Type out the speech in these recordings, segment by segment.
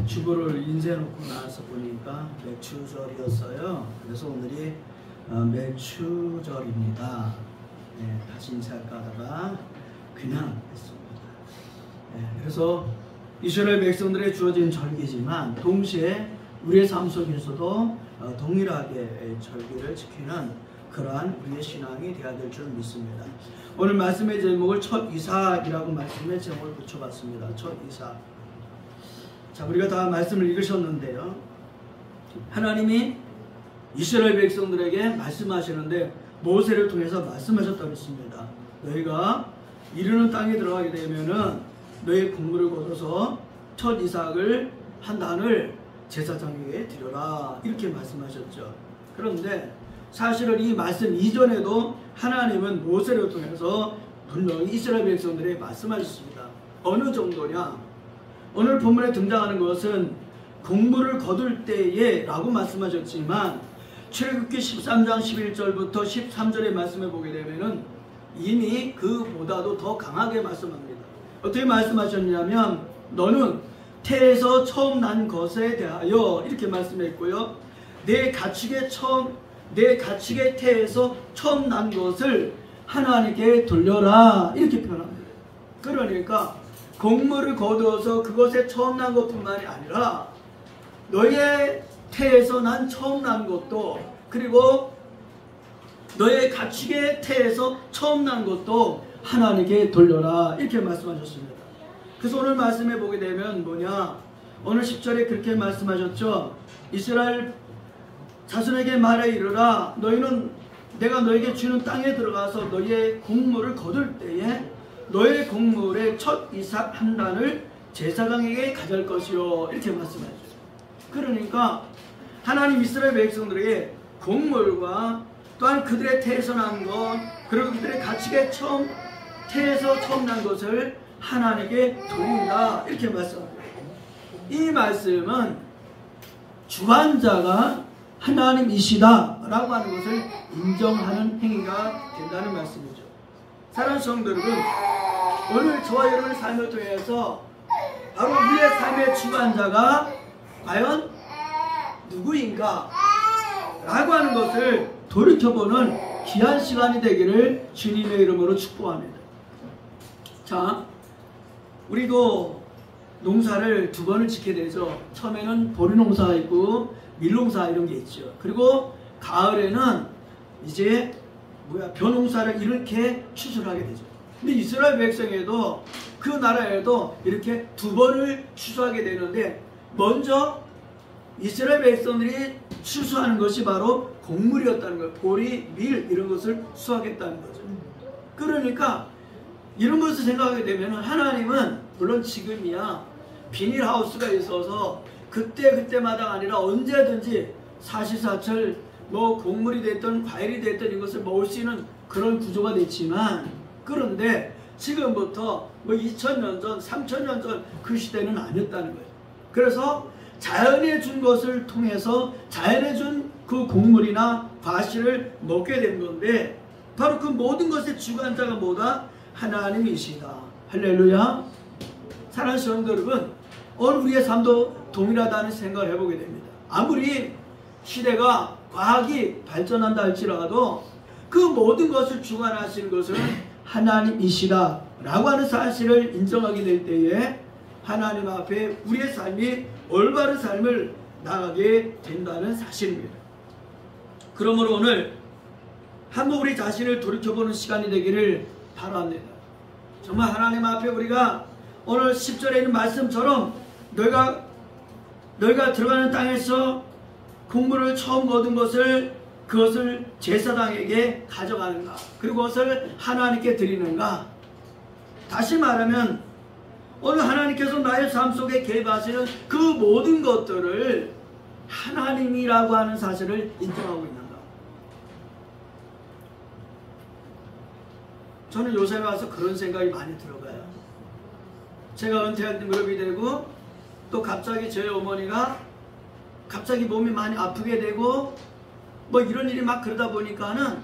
주보를 인쇄해놓고 나와서 보니까 매추절이었어요. 그래서 오늘이 매추절입니다. 네, 다시 인쇄할까 하다가 그냥 했습니다. 네, 그래서 이스라엘 백성들의 주어진 절기지만 동시에 우리의 삶 속에서도 동일하게 절기를 지키는 그러한 우리의 신앙이 되어야 될 줄 믿습니다. 오늘 말씀의 제목을 첫 이삭이라고 말씀의 제목을 붙여봤습니다. 첫 이삭. 자, 우리가 다 말씀을 읽으셨는데요. 하나님이 이스라엘 백성들에게 말씀하시는데 모세를 통해서 말씀하셨다고 했습니다. 너희가 이르는 땅에 들어가게 되면은 너희 곡물을 거둬서 첫 이삭을 한 단을 제사장에게 드려라, 이렇게 말씀하셨죠. 그런데 사실은 이 말씀 이전에도 하나님은 모세를 통해서 분명히 이스라엘 백성들에게 말씀하셨습니다. 어느 정도냐? 오늘 본문에 등장하는 것은 곡물을 거둘 때에 라고 말씀하셨지만 출애굽기 13장 11절부터 13절의 말씀을 보게 되면은 이미 그보다도 더 강하게 말씀합니다. 어떻게 말씀하셨냐면 너는 태에서 처음 난 것에 대하여 이렇게 말씀했고요. 내 가축의 태에서 처음 난 것을 하나님께 돌려라, 이렇게 표현합니다. 그러니까 곡물을 거두어서 그것에 처음 난 것뿐만이 아니라 너의 태에서 난 처음 난 것도, 그리고 너의 가축의 태에서 처음 난 것도 하나님께 돌려라, 이렇게 말씀하셨습니다. 그래서 오늘 말씀해 보게 되면 뭐냐, 오늘 10절에 그렇게 말씀하셨죠. 이스라엘 자손에게 말해 이르라, 너희는 내가 너에게 주는 땅에 들어가서 너희의 곡물을 거둘 때에 너의 곡물의 첫 이삭 한 단을 제사장에게 가져갈 것이요, 이렇게 말씀하셨어요. 그러니까 하나님 이스라엘 백성들에게 곡물과 또한 그들의 태에서 난 것, 그리고 그들의 가축의 태에서 처음 난 것을 하나님께 돌린다, 이렇게 말씀합니다. 이 말씀은 주관자가 하나님이시다 라고 하는 것을 인정하는 행위가 된다는 말씀이죠. 사랑하는 성도 여러분, 오늘 저와 여러분의 삶을 통해서 바로 우리의 삶의 주관자가 과연 누구인가 라고 하는 것을 돌이켜보는 귀한 시간이 되기를 주님의 이름으로 축복합니다. 자, 우리도 농사를 두 번을 짓게 되죠. 처음에는 보리농사가 있고 밀농사 이런 게 있죠. 그리고 가을에는 이제 벼농사를 이렇게 추수하게 되죠. 근데 이스라엘 백성에도 그 나라에도 이렇게 두 번을 추수하게 되는데 먼저 이스라엘 백성들이 추수하는 것이 바로 곡물이었다는 거예요. 보리, 밀 이런 것을 수확했다는 거죠. 그러니까 이런 것을 생각하게 되면 하나님은 물론 지금이야 비닐하우스가 있어서 그때마다 아니라 언제든지 사시사철 곡물이 됐든 과일이 됐든 이것을 먹을 수 있는 그런 구조가 됐지만, 그런데 지금부터 2000년 전, 3000년 전 그 시대는 아니었다는 거예요. 그래서 자연에 준 것을 통해서 자연에 준 그 곡물이나 과실을 먹게 된 건데, 바로 그 모든 것의 주관자가 뭐다? 하나님이시다. 할렐루야. 사랑하는 성도 여러분, 오늘 우리의 삶도 동일하다는 생각을 해보게 됩니다. 아무리 시대가 과학이 발전한다 할지라도 그 모든 것을 주관하시는 것은 하나님이시다 라고 하는 사실을 인정하게 될 때에 하나님 앞에 우리의 삶이 올바른 삶을 나가게 된다는 사실입니다. 그러므로 오늘 한번 우리 자신을 돌이켜보는 시간이 되기를 바랍니다. 정말 하나님 앞에 우리가 오늘 10절에 있는 말씀처럼 너희가 들어가는 땅에서 곡물을 처음 거둔 그것을 제사장에게 가져가는가, 그리고 그것을 하나님께 드리는가. 다시 말하면 오늘 하나님께서 나의 삶 속에 개입하시는 그 모든 것들을 하나님이라고 하는 사실을 인정하고 있는가. 저는 요새 와서 그런 생각이 많이 들어가요. 제가 은퇴할 무렵이 되고 또 갑자기 저희 어머니가 갑자기 몸이 많이 아프게 되고 이런 일이 막 그러다 보니까는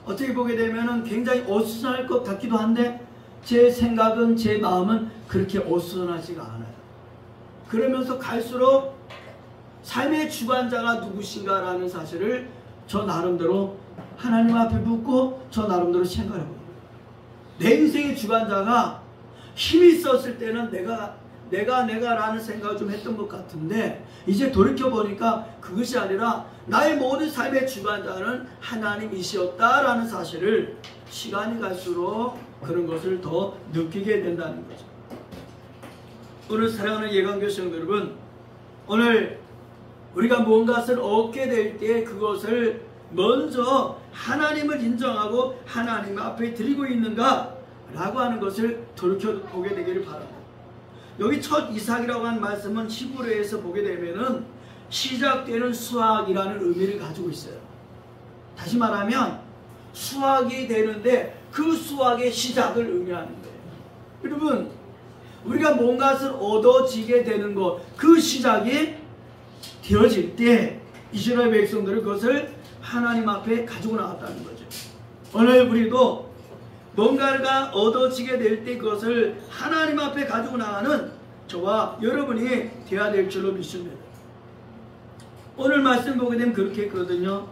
어떻게 보게 되면은 굉장히 어수선할 것 같기도 한데 제 생각은, 제 마음은 그렇게 어수선하지가 않아요. 그러면서 갈수록 삶의 주관자가 누구신가라는 사실을 저 나름대로 하나님 앞에 묻고 저 나름대로 생각해 봅니다. 내 인생의 주관자가 힘이 있었을 때는 내가라는 생각을 좀 했던 것 같은데 이제 돌이켜보니까 그것이 아니라 나의 모든 삶의 주관자는 하나님이시었다라는 사실을 시간이 갈수록 그런 것을 더 느끼게 된다는 거죠. 오늘 사랑하는 예강교성 여러분, 오늘 우리가 무언가를 얻게 될 때 그것을 먼저 하나님을 인정하고 하나님 앞에 드리고 있는가 라고 하는 것을 돌이켜보게 되기를 바랍니다. 여기 첫 이삭이라고 하는 말씀은 히브리어에서 보게 되면은 시작되는 수확이라는 의미를 가지고 있어요. 다시 말하면 수확이 되는데 그 수확의 시작을 의미하는 거예요. 여러분, 우리가 뭔가를 얻어지게 되는 것, 그 시작이 되어질 때 이스라엘 백성들은 그것을 하나님 앞에 가지고 나왔다는 거죠. 오늘 우리도 뭔가가 얻어지게 될 때 그것을 하나님 앞에 가지고 나가는 저와 여러분이 되어야 될 줄로 믿습니다. 오늘 말씀 보게 되면 그렇게 했거든요.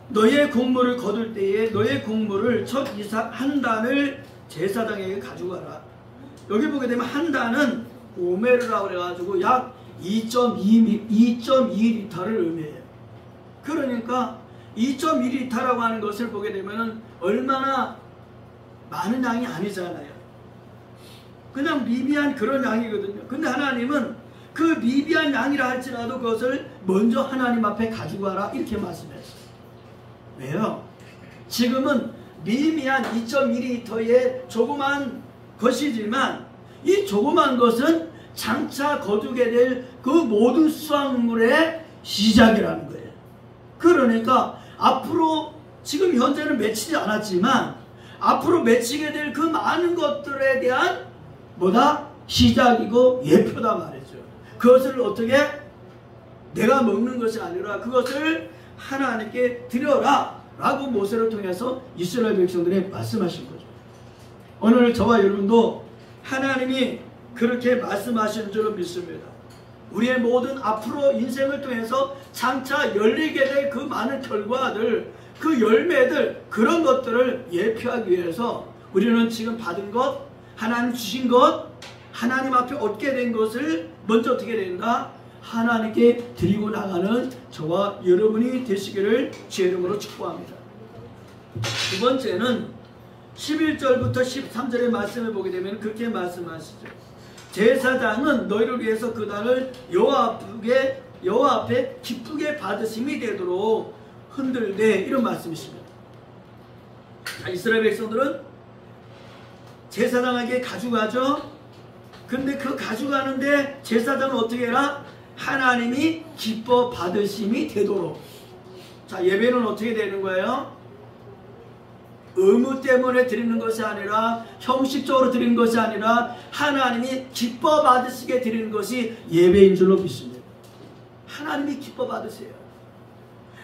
너의 곡물을 거둘 때에 너의 곡물을 첫 이삭 한 단을 제사장에게 가지고 가라. 여기 보게 되면 한 단은 오메르라고 해가지고 약 2.2리터를 의미해요. 그러니까 2.2리터라고 하는 것을 보게 되면 얼마나 많은 양이 아니잖아요. 그냥 미비한 그런 양이거든요. 근데 하나님은 그 미비한 양이라 할지라도 그것을 먼저 하나님 앞에 가지고 와라 이렇게 말씀했어요. 왜요? 지금은 미미한 2.2리터의 조그만 것이지만 이 조그만 것은 장차 거두게 될 그 모든 수확물의 시작이라는 거예요. 그러니까 앞으로 지금 현재는 맺히지 않았지만 앞으로 맺히게 될 그 많은 것들에 대한 뭐다? 시작이고 예표다 말이죠. 그것을 어떻게? 내가 먹는 것이 아니라 그것을 하나님께 드려라 라고 모세를 통해서 이스라엘 백성들에게 말씀하신 거죠. 오늘 저와 여러분도 하나님이 그렇게 말씀하시는 줄로 믿습니다. 우리의 모든 앞으로 인생을 통해서 장차 열리게 될 그 많은 결과들, 그 열매들, 그런 것들을 예표하기 위해서 우리는 지금 받은 것, 하나님 주신 것, 하나님 앞에 얻게 된 것을 먼저 어떻게 된다? 하나님께 드리고 나가는 저와 여러분이 되시기를 주의 이름으로 축복합니다. 두 번째는 11절부터 13절의 말씀을 보게 되면 그렇게 말씀하시죠. 제사장은 너희를 위해서 그 단을 여호와 앞에 기쁘게 받으심이 되도록 흔들되, 이런 말씀이십니다. 자, 이스라엘 백성들은 제사장에게 가져가죠. 근데 그 가져가는데 제사장은 어떻게 해라? 하나님이 기뻐 받으심이 되도록. 자, 예배는 어떻게 되는 거예요? 의무 때문에 드리는 것이 아니라, 형식적으로 드리는 것이 아니라 하나님이 기뻐 받으시게 드리는 것이 예배인 줄로 믿습니다. 하나님이 기뻐 받으세요.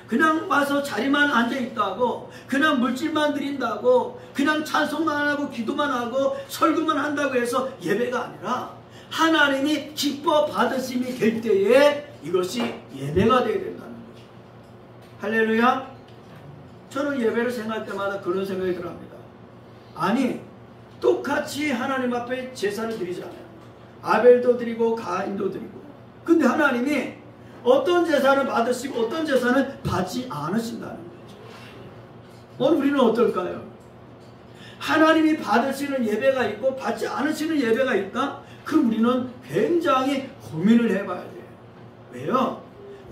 그냥 와서 자리만 앉아있다고, 그냥 물질만 드린다고, 그냥 찬송만 하고 기도만 하고 설교만 한다고 해서 예배가 아니라 하나님이 기뻐 받으심이 될 때에 이것이 예배가 되어야 된다는 거죠. 할렐루야. 저는 예배를 생각할 때마다 그런 생각이 들어갑니다. 아니, 똑같이 하나님 앞에 제사를 드리잖아요. 아벨도 드리고 가인도 드리고. 근데 하나님이 어떤 제사를 받으시고 어떤 제사는 받지 않으신다는 거죠. 오늘 우리는 어떨까요? 하나님이 받으시는 예배가 있고 받지 않으시는 예배가 있다? 그럼 우리는 굉장히 고민을 해봐야 돼요. 왜요?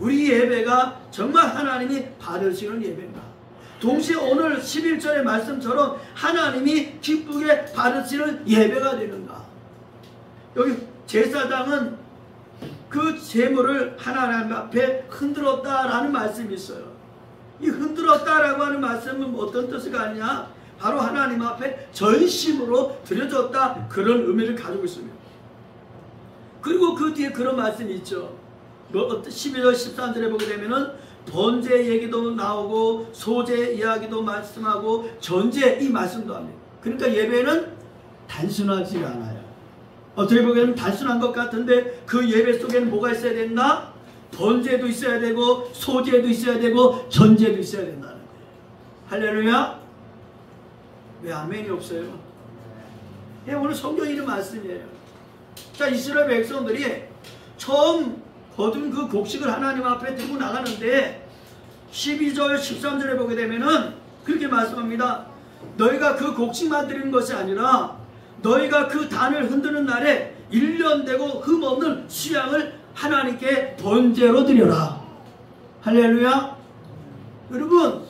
우리 예배가 정말 하나님이 받으시는 예배인가? 동시에 오늘 11절의 말씀처럼 하나님이 기쁘게 받으시는 예배가 되는가? 여기 제사장은 그 제물을 하나님 앞에 흔들었다라는 말씀이 있어요. 이 흔들었다라고 하는 말씀은 어떤 뜻이 아니냐? 바로 하나님 앞에 전심으로 드려졌다, 그런 의미를 가지고 있습니다. 그리고 그 뒤에 그런 말씀이 있죠. 12절 13절에 보게 되면은 번제 얘기도 나오고 소제 이야기도 말씀하고 전제 이 말씀도 합니다. 그러니까 예배는 단순하지 않아요. 어떻게 보면 단순한 것 같은데 그 예배 속에는 뭐가 있어야 된다? 번제도 있어야 되고 소제도 있어야 되고 전제도 있어야 된다는 거예요. 할렐루야. 왜 아멘이 없어요? 예, 오늘 성경 이름 말씀이에요. 자, 이스라엘 백성들이 처음 거둔 그 곡식을 하나님 앞에 들고 나가는데 12절 13절에 보게 되면은 그렇게 말씀합니다. 너희가 그 곡식만 드리는 것이 아니라 너희가 그 단을 흔드는 날에 1년 되고 흠없는 수양을 하나님께 번제로 드려라. 할렐루야. 여러분,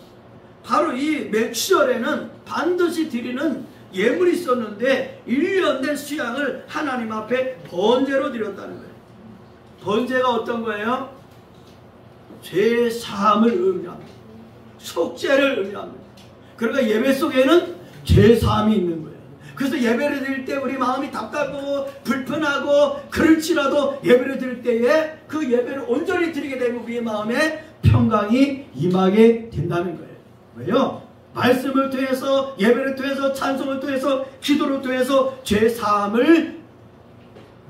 바로 이 멜치절에는 반드시 드리는 예물이 있었는데 1년 된 수양을 하나님 앞에 번제로 드렸다는 거예요. 번제가 어떤 거예요? 죄 사함을 의미합니다. 속죄를 의미합니다. 그러니까 예배 속에는 죄 사함이 있는 거예요. 그래서 예배를 드릴 때 우리 마음이 답답하고 불편하고 그럴지라도 예배를 드릴 때에 그 예배를 온전히 드리게 되면 우리의 마음에 평강이 임하게 된다는 거예요. 왜요? 말씀을 통해서, 예배를 통해서, 찬송을 통해서, 기도를 통해서 죄 사함을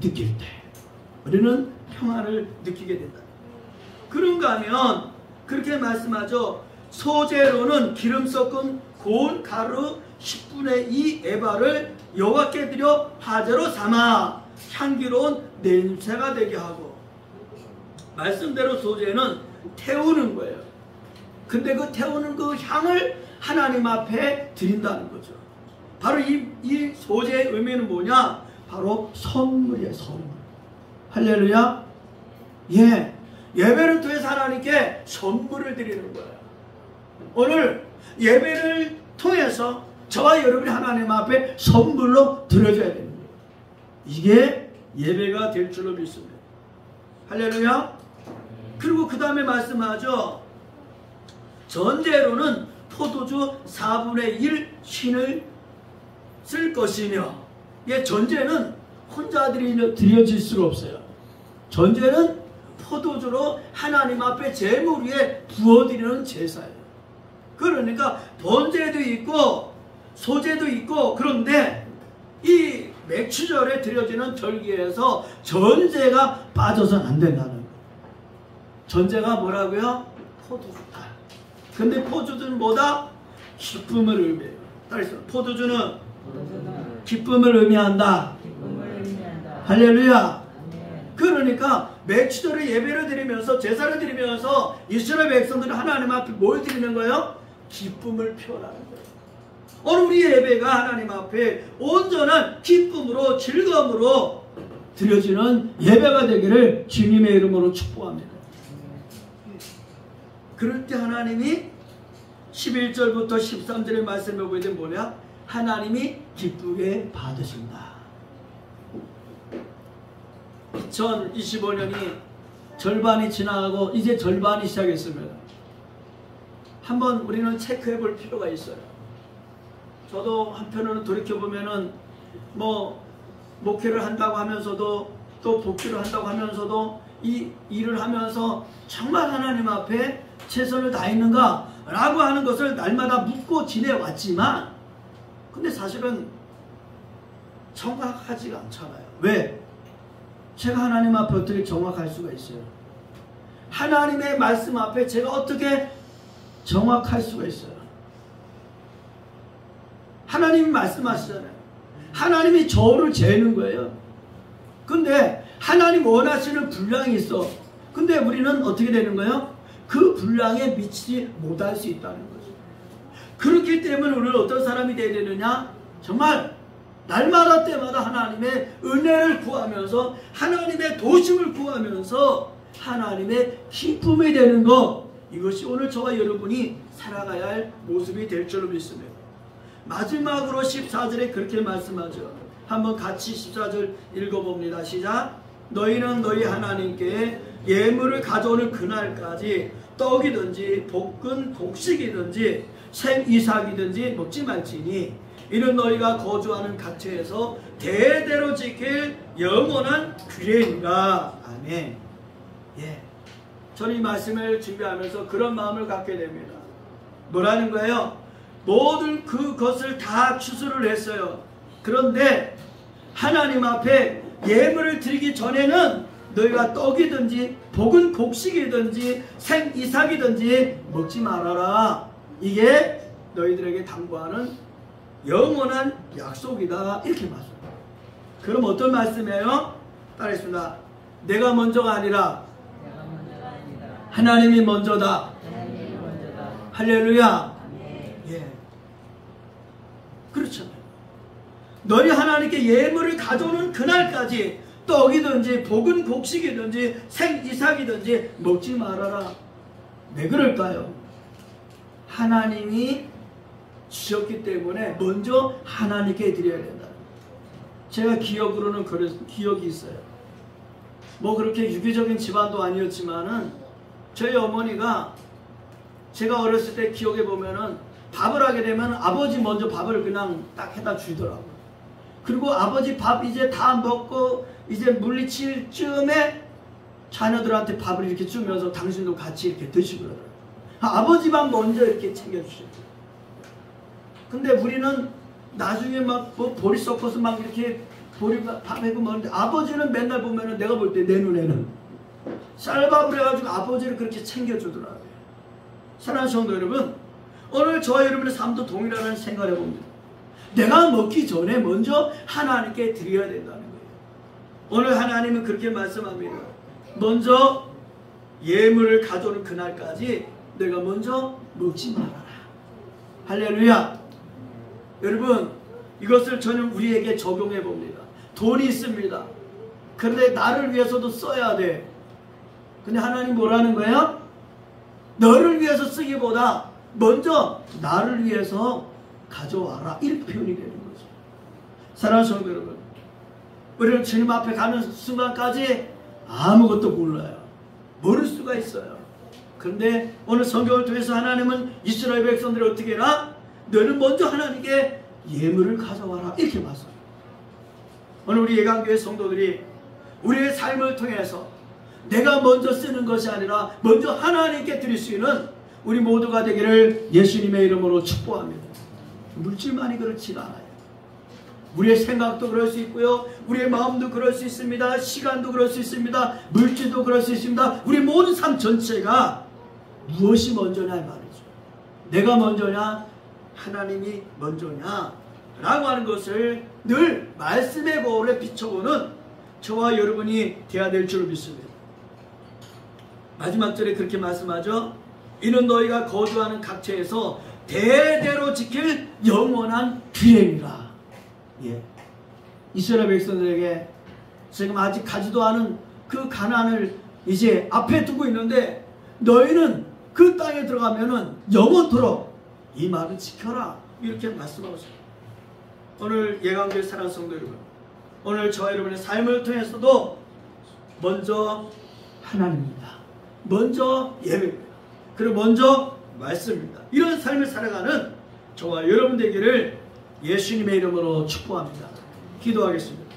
느낄 때 우리는 평안을 느끼게 된다. 그런가 하면 그렇게 말씀하죠. 소제로는 기름 섞은 고운 가루 10분의 2 에바를 여호와께 드려 화제로 삼아 향기로운 냄새가 되게 하고, 말씀대로 소제는 태우는 거예요. 근데 그 태우는 그 향을 하나님 앞에 드린다는 거죠. 바로 이 소제의 의미는 뭐냐? 바로 선물이에요. 선물. 할렐루야. 예, 예배를 통해서 하나님께 선물을 드리는 거예요. 오늘 예배를 통해서 저와 여러분이 하나님 앞에 선물로 드려줘야 되는 거예요. 이게 예배가 될 줄로 믿습니다. 할렐루야. 그리고 그 다음에 말씀하죠. 전제로는 포도주 4분의 1 신을 쓸 것이며, 예, 전제는 혼자 드려질 수가 없어요. 전제는 포도주로 하나님 앞에 제물 위에 부어드리는 제사예요. 그러니까 번제도 있고 소제도 있고, 그런데 이 맥추절에 드려지는 절기에서 전제가 빠져서는 안 된다는 거예요. 전제가 뭐라고요? 포도주다. 근데 포도주는 뭐다? 기쁨을 의미해요. 따라서 포도주는 기쁨을 의미한다. 할렐루야. 그러니까 맥추절에 예배를 드리면서 제사를 드리면서 이스라엘 백성들은 하나님 앞에 뭘 드리는 거예요? 기쁨을 표현하는 거예요. 오늘 우리의 예배가 하나님 앞에 온전한 기쁨으로 즐거움으로 드려지는 예배가 되기를 주님의 이름으로 축복합니다. 그럴 때 하나님이 11절부터 13절의 말씀에 보게 되면 뭐냐? 하나님이 기쁘게 받으신다. 2025년이 절반이 지나가고 이제 절반이 시작했습니다. 한번 우리는 체크해 볼 필요가 있어요. 저도 한편으로는 돌이켜보면은 뭐 목회를 한다고 하면서도 또 복귀를 한다고 하면서도 이 일을 하면서 정말 하나님 앞에 최선을 다했는가 라고 하는 것을 날마다 묻고 지내왔지만, 근데 사실은 정확하지가 않잖아요. 왜? 제가 하나님 앞에 어떻게 정확할 수가 있어요? 하나님의 말씀 앞에 제가 어떻게 정확할 수가 있어요? 하나님이 말씀하시잖아요. 하나님이 저를 재는 거예요. 근데 하나님 원하시는 분량이 있어. 근데 우리는 어떻게 되는 거예요? 그 분량에 미치지 못할 수 있다는 거죠. 그렇기 때문에 우리는 어떤 사람이 되어야 되느냐? 정말 날마다 때마다 하나님의 은혜를 구하면서 하나님의 도심을 구하면서 하나님의 기쁨이 되는 것, 이것이 오늘 저와 여러분이 살아가야 할 모습이 될 줄로 믿습니다. 마지막으로 14절에 그렇게 말씀하죠. 한번 같이 14절 읽어봅니다. 시작. 너희는 너희 하나님께 예물을 가져오는 그날까지 떡이든지 볶은 곡식이든지 생이삭이든지 먹지 말지니 이는 너희가 거주하는 각처에서 대대로 지킬 영원한 규례인가. 아멘. 예, 저는 이 말씀을 준비하면서 그런 마음을 갖게 됩니다. 뭐라는 거예요? 모든 그것을 다 추수를 했어요. 그런데 하나님 앞에 예물을 드리기 전에는 너희가 떡이든지 복은 곡식이든지 생이삭이든지 먹지 말아라. 이게 너희들에게 당부하는 영원한 약속이다. 이렇게 말씀합니다. 그럼 어떤 말씀이에요? 따라했습니다. 내가 먼저가 아니라 하나님이 먼저다. 할렐루야. 예. 그렇잖아요. 너희 하나님께 예물을 가져오는 그날까지 떡이든지 복은 곡식이든지 생이삭이든지 먹지 말아라. 왜 그럴까요? 하나님이 주셨기 때문에 먼저 하나님께 드려야 된다. 제가 기억으로는 기억이 있어요. 뭐 그렇게 유교적인 집안도 아니었지만은 저희 어머니가 제가 어렸을 때 기억해 보면은 밥을 하게 되면 아버지 먼저 밥을 그냥 딱 해다 주더라고요. 그리고 아버지 밥 이제 다 먹고 이제 물리칠 쯤에 자녀들한테 밥을 이렇게 주면서 당신도 같이 이렇게 드시고 그러더라고요. 아버지 밥 먼저 이렇게 챙겨주셨어요. 근데 우리는 나중에 막 뭐 보리 섞어서 막 이렇게 보리 밥 해고 먹는데 아버지는 맨날 보면은 내가 볼 때 내 눈에는 쌀밥을 해가지고 아버지를 그렇게 챙겨주더라고요. 사랑하는 성도 여러분, 오늘 저와 여러분의 삶도 동일하다는 생각을 해봅니다. 내가 먹기 전에 먼저 하나님께 드려야 된다는 거예요. 오늘 하나님은 그렇게 말씀합니다. 먼저 예물을 가져오는 그날까지 내가 먼저 먹지 말아라. 할렐루야. 여러분, 이것을 저는 우리에게 적용해 봅니다. 돈이 있습니다. 그런데 나를 위해서도 써야 돼. 근데 하나님 뭐라는 거예요? 너를 위해서 쓰기보다 먼저 나를 위해서 가져와라. 이렇게 표현이 되는 거죠. 사랑하는 성도 여러분, 우리는 주님 앞에 가는 순간까지 아무것도 몰라요. 모를 수가 있어요. 그런데 오늘 성경을 통해서 하나님은 이스라엘 백성들이 어떻게 해라? 너는 먼저 하나님께 예물을 가져와라. 이렇게 말씀합니다. 오늘 우리 예강교회 성도들이 우리의 삶을 통해서 내가 먼저 쓰는 것이 아니라 먼저 하나님께 드릴 수 있는 우리 모두가 되기를 예수님의 이름으로 축복합니다. 물질만이 그렇지 않아요. 우리의 생각도 그럴 수 있고요. 우리의 마음도 그럴 수 있습니다. 시간도 그럴 수 있습니다. 물질도 그럴 수 있습니다. 우리 모든 삶 전체가 무엇이 먼저냐 말이죠. 내가 먼저냐 하나님이 먼저냐 라고 하는 것을 늘 말씀의 거울에 비춰보는 저와 여러분이 되어야 될 줄 믿습니다. 마지막 절에 그렇게 말씀하죠. 이는 너희가 거주하는 각처에서 대대로 지킬 영원한 규례이라. 예. 이스라엘 백성들에게 지금 아직 가지도 않은 그 가나안을 이제 앞에 두고 있는데 너희는 그 땅에 들어가면은 영원토록 이 말을 지켜라. 이렇게 말씀하고 있습니다. 오늘 예강교회 사랑하는 성도 여러분, 오늘 저와 여러분의 삶을 통해서도 먼저 하나님입니다. 먼저 예배입니다. 그리고 먼저 말씀입니다. 이런 삶을 살아가는 저와 여러분 되기를 예수님의 이름으로 축복합니다. 기도하겠습니다.